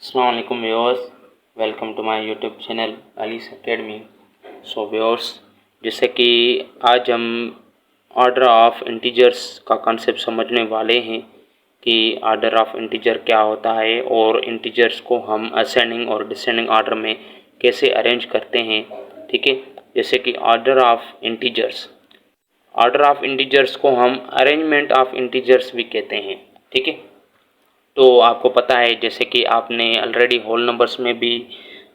अस्सलाम वालेकुम viewers, welcome to my YouTube channel Ali's academy. So viewers, जैसे कि आज हम ऑर्डर ऑफ इंटीजर्स का कॉन्सेप्ट समझने वाले हैं कि ऑर्डर ऑफ इंटीजर क्या होता है और इंटीजर्स को हम असेंडिंग और डिसेंडिंग ऑर्डर में कैसे अरेंज करते हैं। ठीक है, जैसे कि ऑर्डर ऑफ इंटीजर्स को हम अरेंजमेंट ऑफ इंटीजर्स भी कहते हैं। ठीक है, तो आपको पता है जैसे कि आपने ऑलरेडी होल नंबर्स में भी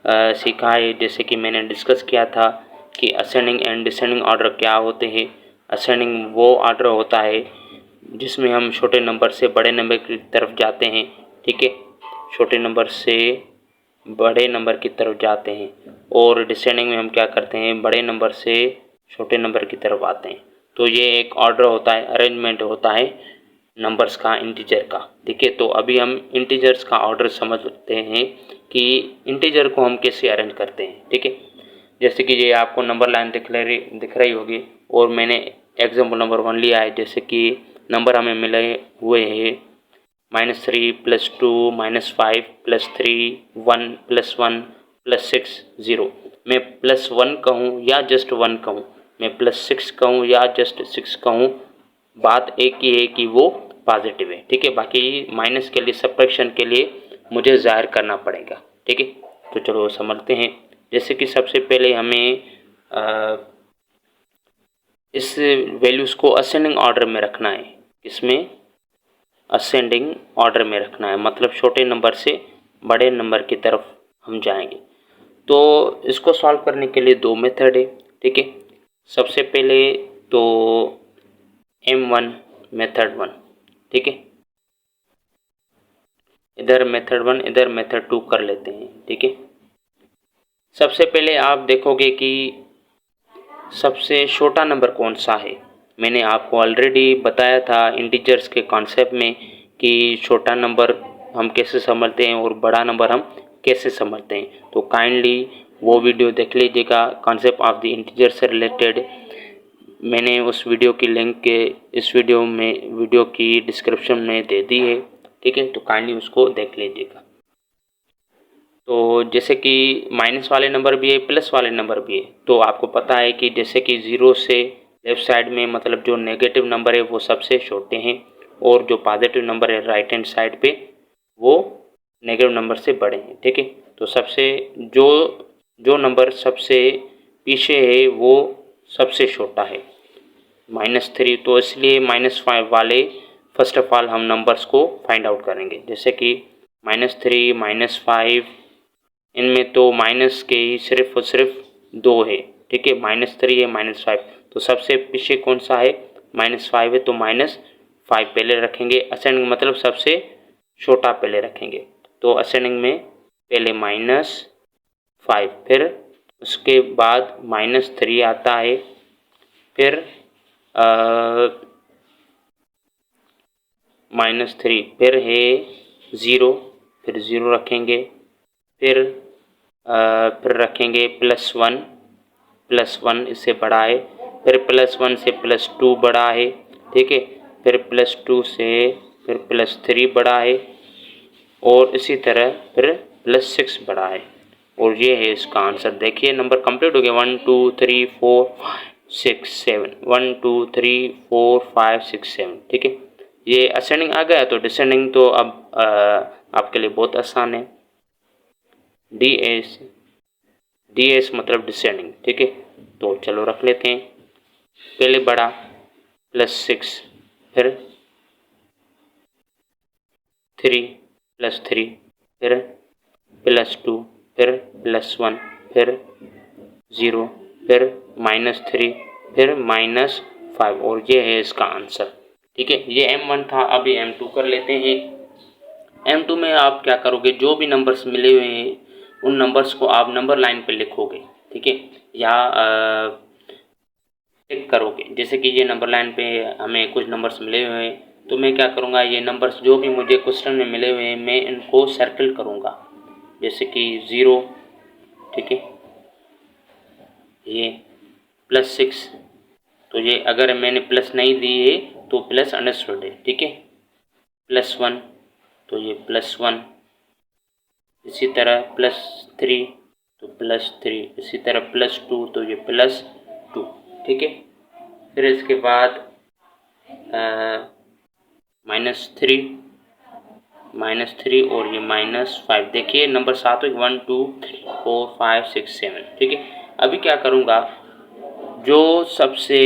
सीखा है, जैसे कि मैंने डिस्कस किया था कि असेंडिंग एंड डिसेंडिंग ऑर्डर क्या होते हैं। असेंडिंग वो ऑर्डर होता है जिसमें हम छोटे नंबर से बड़े नंबर की तरफ जाते हैं। ठीक है, छोटे नंबर से बड़े नंबर की तरफ जाते हैं, और डिसेंडिंग में हम क्या करते हैं, बड़े नंबर से छोटे नंबर की तरफ आते हैं। तो ये एक ऑर्डर होता है, अरेंजमेंट होता है नंबर्स का, इंटीजर का। ठीक है, तो अभी हम इंटीजर्स का ऑर्डर समझते हैं कि इंटीजर को हम कैसे अरेंज करते हैं। ठीक है, जैसे कि ये आपको नंबर लाइन दिख रही होगी, और मैंने एग्जाम्पल नंबर 1 लिया है। जैसे कि नंबर हमें मिले हुए हैं -3 +2 -5 +3 1 +1 +6 0। मैं +1 कहूँ या जस्ट 1 कहूँ, मैं +6 कहूँ या जस्ट 6 कहूँ, बात एक ही है कि वो पॉजिटिव है। ठीक है, बाकी माइनस के लिए, सब्ट्रैक्शन के लिए मुझे जाहिर करना पड़ेगा। ठीक है, तो चलो समझते हैं। जैसे कि सबसे पहले हमें इस वैल्यूज़ को असेंडिंग ऑर्डर में रखना है। इसमें असेंडिंग ऑर्डर में रखना है, मतलब छोटे नंबर से बड़े नंबर की तरफ हम जाएंगे। तो इसको सॉल्व करने के लिए दो मेथड है। ठीक है, सबसे पहले तो M1 मेथड 1। ठीक है, इधर मेथड 1 इधर मेथड 2 कर लेते हैं। ठीक है, सबसे पहले आप देखोगे कि सबसे छोटा नंबर कौन सा है। मैंने आपको ऑलरेडी बताया था इंटीजर्स के कॉन्सेप्ट में कि छोटा नंबर हम कैसे समझते हैं और बड़ा नंबर हम कैसे समझते हैं। तो काइंडली वो वीडियो देख लीजिएगा, कॉन्सेप्ट ऑफ द इंटीजर से रिलेटेड। मैंने उस वीडियो की लिंक के इस वीडियो की डिस्क्रिप्शन में दे दी है। ठीक है, तो काइंडली उसको देख लीजिएगा। तो जैसे कि माइनस वाले नंबर भी है, प्लस वाले नंबर भी है। तो आपको पता है कि जैसे कि 0 से लेफ्ट साइड में, मतलब जो नेगेटिव नंबर है वो सबसे छोटे हैं, और जो पॉजिटिव नंबर है राइट हैंड साइड पे वो नेगेटिव नंबर से बड़े हैं। ठीक है, तो सबसे जो नंबर सबसे पीछे है वो सबसे छोटा है, -3। तो इसलिए -5 वाले फर्स्ट ऑफ ऑल हम नंबर्स को फाइंड आउट करेंगे। जैसे कि -3 -5, इनमें तो माइनस के ही सिर्फ और सिर्फ 2 है। ठीक है, -3 है, -5। तो सबसे पीछे कौन सा है, -5 है, तो -5 पहले रखेंगे। असेंडिंग मतलब सबसे छोटा पहले रखेंगे। तो असेंडिंग में पहले -5, फिर उसके बाद -3 आता है, फिर -3, फिर है 0, फिर 0 रखेंगे, फिर रखेंगे +1 इससे बड़ा है, फिर +1 से +2 बड़ा है। ठीक है, फिर +2 से फिर +3 बड़ा है, और इसी तरह फिर +6 बड़ा है। और ये है इसका आंसर। देखिए नंबर कंप्लीट हो गया, 1 2 3 4 5 6 7, 1 2 3 4 5 6 7। ठीक है, ये असेंडिंग आ गया। तो डिसेंडिंग तो अब आपके लिए बहुत आसान है, DS मतलब डिसेंडिंग। ठीक है, तो चलो रख लेते हैं। पहले बड़ा +6, फिर 3 +3, फिर +2, फिर +1, फिर 0, फिर -3, फिर -5, और ये है इसका आंसर। ठीक है, ये M1 था। अभी M2 कर लेते हैं। M2 में आप क्या करोगे, जो भी नंबर्स मिले हुए हैं उन नंबर्स को आप नंबर लाइन पे लिखोगे। ठीक है, या टिक करोगे। जैसे कि ये नंबर लाइन पे हमें कुछ नंबर्स मिले हुए हैं, तो मैं क्या करूँगा, ये नंबर्स जो भी मुझे क्वेश्चन में मिले हुए हैं मैं इनको सर्कल करूँगा। जैसे कि 0, ठीक है, ये +6, तो ये अगर मैंने प्लस नहीं दी है तो प्लस अंडरस्टूड है। ठीक है, +1, तो ये +1, इसी तरह +3 तो +3, इसी तरह +2 तो ये +2, ठीक है। फिर इसके बाद -3 और ये -5। देखिए नंबर 7 1 2 3 4 5 6 7, ठीक है। अभी क्या करूँगा, जो सबसे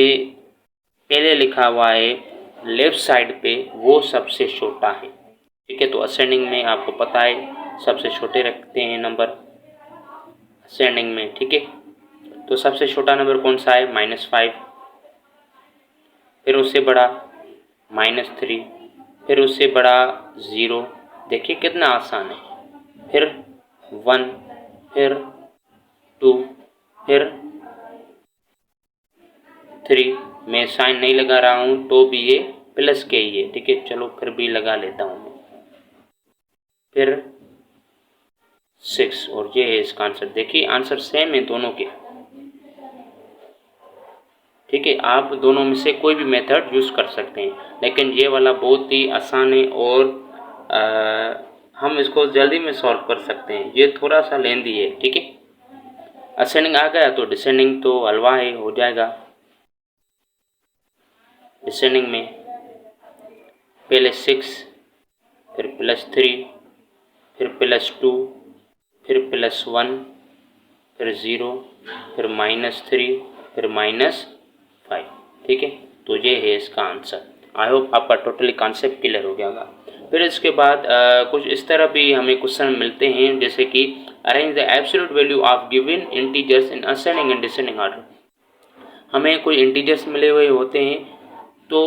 पहले लिखा हुआ है लेफ्ट साइड पे वो सबसे छोटा है, ठीक है। तो असेंडिंग में आपको पता है सबसे छोटे रखते हैं नंबर असेंडिंग में, ठीक है। तो सबसे छोटा नंबर कौन सा है, -5, फिर उससे बड़ा -3, फिर उससे बड़ा 0। देखिए कितना आसान है। फिर 1, फिर 2, फिर 3। मैं साइन नहीं लगा रहा हूँ तो भी ये प्लस के ही है, ठीक है। चलो फिर भी लगा लेता हूँ मैं। फिर 6 और ये है इसका आंसर। देखिए आंसर सेम है दोनों के, ठीक है। आप दोनों में से कोई भी मेथड यूज़ कर सकते हैं, लेकिन ये वाला बहुत ही आसान है और हम इसको जल्दी में सॉल्व कर सकते हैं। ये थोड़ा सा लेंदी है, ठीक है। असेंडिंग आ गया तो डिसेंडिंग तो हलवा है, हो जाएगा। डिसेंडिंग में पहले 6, फिर +3, फिर +2, फिर +1, फिर 0, फिर -3, फिर -5, ठीक है। तो ये है इसका आंसर। आई होप आपका टोटली कॉन्सेप्ट क्लियर हो गया होगा। फिर इसके बाद कुछ इस तरह भी हमें क्वेश्चन मिलते हैं, जैसे कि arrange the absolute value of given integers in ascending and descending order. हमें कोई इंटीजर्स मिले हुए होते हैं, तो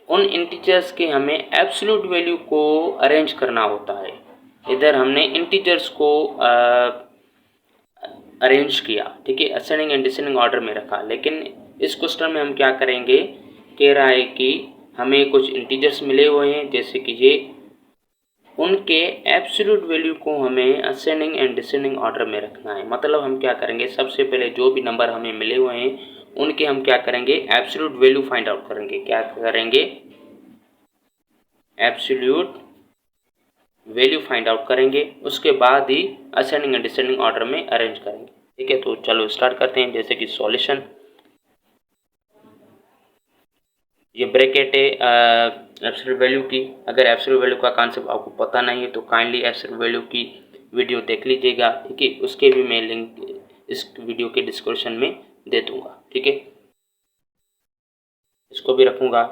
उन इंटीजर्स के हमें एब्सोल्यूट वैल्यू को अरेंज करना होता है। इधर हमने इंटीजर्स को अरेंज किया, ठीक है, असेंडिंग एंड डिसेंडिंग ऑर्डर में रखा। लेकिन इस क्वेश्चन में हम क्या करेंगे, कह रहा है कि हमें कुछ इंटीजर्स मिले हुए हैं, जैसे कि ये, उनके एब्सोल्यूट वैल्यू को हमें असेंडिंग एंड डिसेंडिंग ऑर्डर में रखना है। मतलब हम क्या करेंगे, सबसे पहले जो भी नंबर हमें मिले हुए हैं उनके हम क्या करेंगे, एब्सोल्यूट वैल्यू फाइंड आउट करेंगे। क्या करेंगे, एब्सोल्यूट वैल्यू फाइंड आउट करेंगे, उसके बाद ही असेंडिंग एंड डिसेंडिंग ऑर्डर में अरेंज करेंगे, ठीक है। तो चलो स्टार्ट करते हैं। जैसे कि सॉल्यूशन, ये ब्रैकेट है एब्सोल्यूट वैल्यू की। अगर एब्सोल्यूट वैल्यू का कॉन्सेप्ट आपको पता नहीं है तो काइंडली एब्सोल्यूट वैल्यू की वीडियो देख लीजिएगा, ठीक है। उसके भी मैं लिंक इस वीडियो के डिस्क्रिप्शन में दे दूंगा, ठीक है। इसको भी रखूंगा,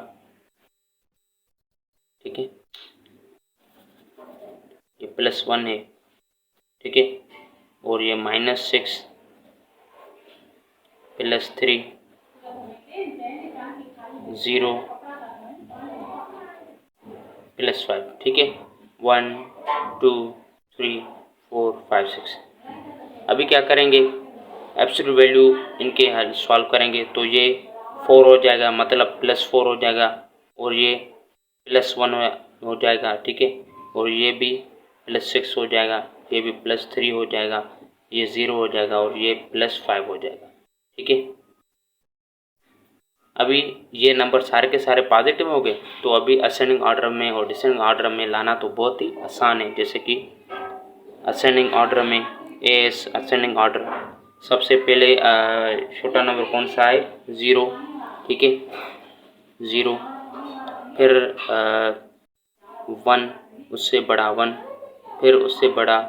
ठीक है। ये +1 है, ठीक है। और ये -6, +3, 0, +5, ठीक है। 1 2 3 4 5 6। अभी क्या करेंगे, एब्सोल्यूट वैल्यू इनके हल सॉल्व करेंगे तो ये 4 हो जाएगा, मतलब +4 हो जाएगा, और ये +1 हो जाएगा, ठीक है। और ये भी +6 हो जाएगा, ये भी +3 हो जाएगा, ये 0 हो जाएगा, और ये +5 हो जाएगा, ठीक है। अभी ये नंबर सारे के सारे पॉजिटिव हो गए, तो अभी असेंडिंग ऑर्डर में और डिसेंडिंग ऑर्डर में लाना तो बहुत ही आसान है। जैसे कि असेंडिंग ऑर्डर में एस असेंडिंग ऑर्डर, सबसे पहले छोटा नंबर कौन सा है, 0, ठीक है, 0। फिर 1, उससे बड़ा 1, फिर उससे बड़ा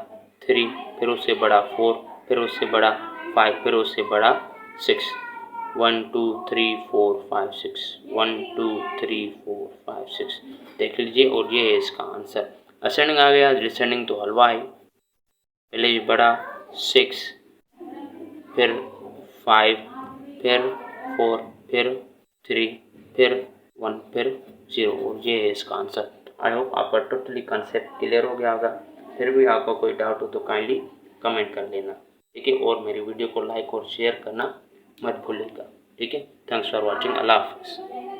3, फिर उससे बड़ा 4, फिर उससे बड़ा 5, फिर उससे बड़ा 6। 1 2 3 4 5 6, 1 2 3 4 5 6, देख लीजिए। और ये है इसका आंसर। असेंडिंग आ गया, डिसेंडिंग तो हलवा है। पहले ये बड़ा 6, फिर 5, फिर 4, फिर 3, फिर 1, फिर 0, और ये है इसका आंसर। आई होप आपका टोटली कॉन्सेप्ट क्लियर हो गया होगा। फिर भी आपका कोई डाउट हो तो काइंडली कमेंट कर लेना, ठीक है। और मेरी वीडियो को लाइक और शेयर करना मत भूलिएगा, ठीक है। Thanks for watching. अल्लाह हाफिज़।